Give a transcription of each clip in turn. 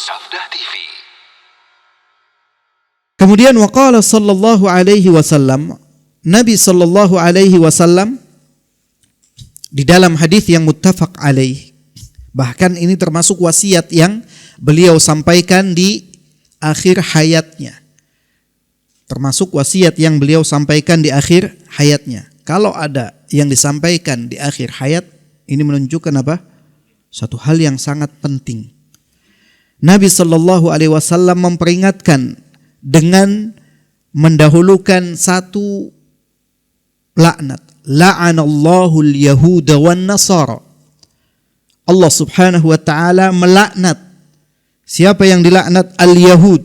Sabda TV. Kemudian waqala sallallahu alaihi wasallam, Nabi sallallahu alaihi wasallam di dalam hadis yang muttafaq alaih, bahkan ini termasuk wasiat yang beliau sampaikan di akhir hayatnya. Termasuk wasiat yang beliau sampaikan di akhir hayatnya. Kalau ada yang disampaikan di akhir hayat, ini menunjukkan apa? Satu hal yang sangat penting. Nabi sallallahu alaihi wasallam memperingatkan dengan mendahulukan satu laknat. La'anallahu al-yahuda wan nasara. Allah Subhanahu wa taala melaknat. Siapa yang dilaknat? Al-Yahud,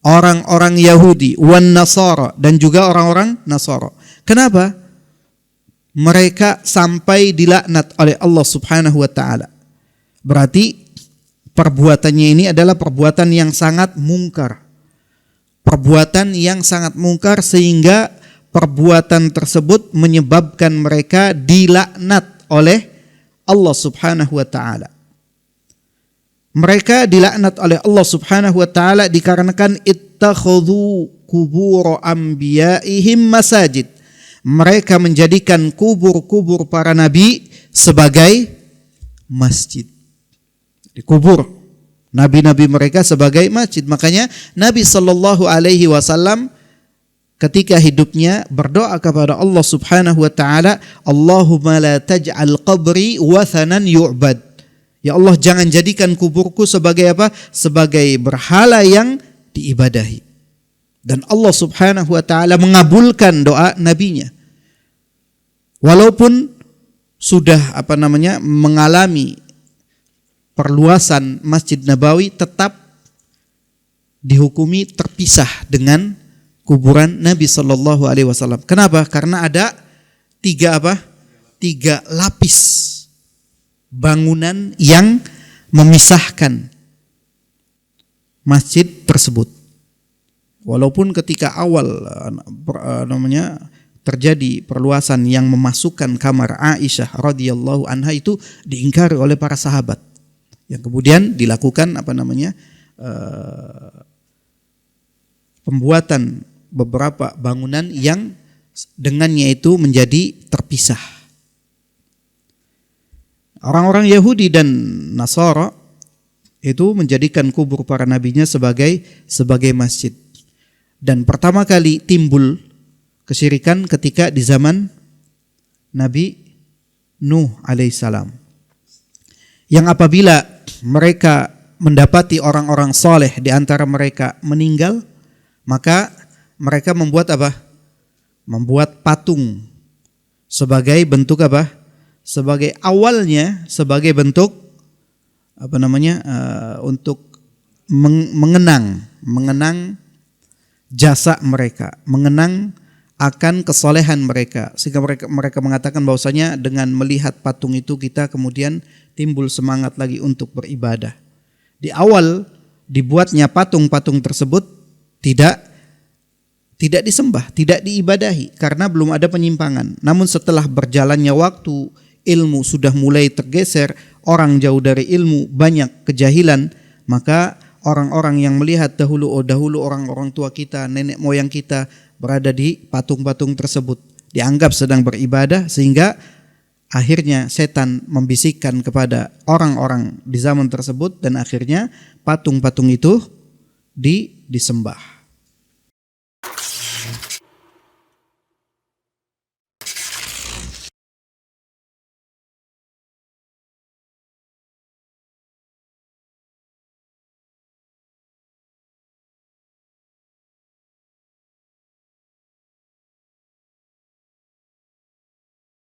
orang-orang Yahudi, wan Nasara, dan juga orang-orang Nasara. Kenapa? Mereka sampai dilaknat oleh Allah Subhanahu wa taala. Berarti perbuatannya ini adalah perbuatan yang sangat mungkar. Perbuatan yang sangat mungkar sehingga perbuatan tersebut menyebabkan mereka dilaknat oleh Allah Subhanahu wa taala. Mereka dilaknat oleh Allah Subhanahu wa taala dikarenakan ittakhadhu qubur anbiya'ihim masajid. Mereka menjadikan kubur-kubur para nabi sebagai masjid. Dikubur nabi-nabi mereka sebagai masjid. Makanya Nabi sallallahu alaihi wasallam ketika hidupnya berdoa kepada Allah Subhanahu wa taala, Allahumma la taj'al qabri wathanan yu'bad. Ya Allah, jangan jadikan kuburku sebagai apa? Sebagai berhala yang diibadahi. Dan Allah Subhanahu wa taala mengabulkan doa nabinya. Walaupun sudah mengalami perluasan Masjid Nabawi, tetap dihukumi terpisah dengan kuburan Nabi sallallahu alaihi wasallam. Kenapa? Karena ada tiga lapis bangunan yang memisahkan masjid tersebut. Walaupun ketika awal terjadi perluasan yang memasukkan kamar Aisyah radhiyallahu anha itu diingkari oleh para sahabat. Yang kemudian dilakukan pembuatan beberapa bangunan yang dengannya itu menjadi terpisah. Orang-orang Yahudi dan Nasara itu menjadikan kubur para nabinya sebagai masjid. Dan pertama kali timbul kesyirikan ketika di zaman Nabi Nuh alaihissalam. Yang apabila mereka mendapati orang-orang saleh di antara mereka meninggal, maka mereka membuat apa? Membuat patung sebagai bentuk apa? Sebagai awalnya sebagai bentuk untuk mengenang jasa mereka, mengenang akan kesolehan mereka, sehingga mereka mengatakan bahwasanya dengan melihat patung itu kita kemudian timbul semangat lagi untuk beribadah. Di awal dibuatnya patung-patung tersebut tidak disembah, tidak diibadahi karena belum ada penyimpangan. Namun setelah berjalannya waktu, ilmu sudah mulai tergeser, orang jauh dari ilmu, banyak kejahilan, maka orang-orang yang melihat dahulu orang-orang tua kita, nenek moyang kita berada di patung-patung tersebut, dianggap sedang beribadah, sehingga akhirnya setan membisikkan kepada orang-orang di zaman tersebut dan akhirnya patung-patung itu disembah.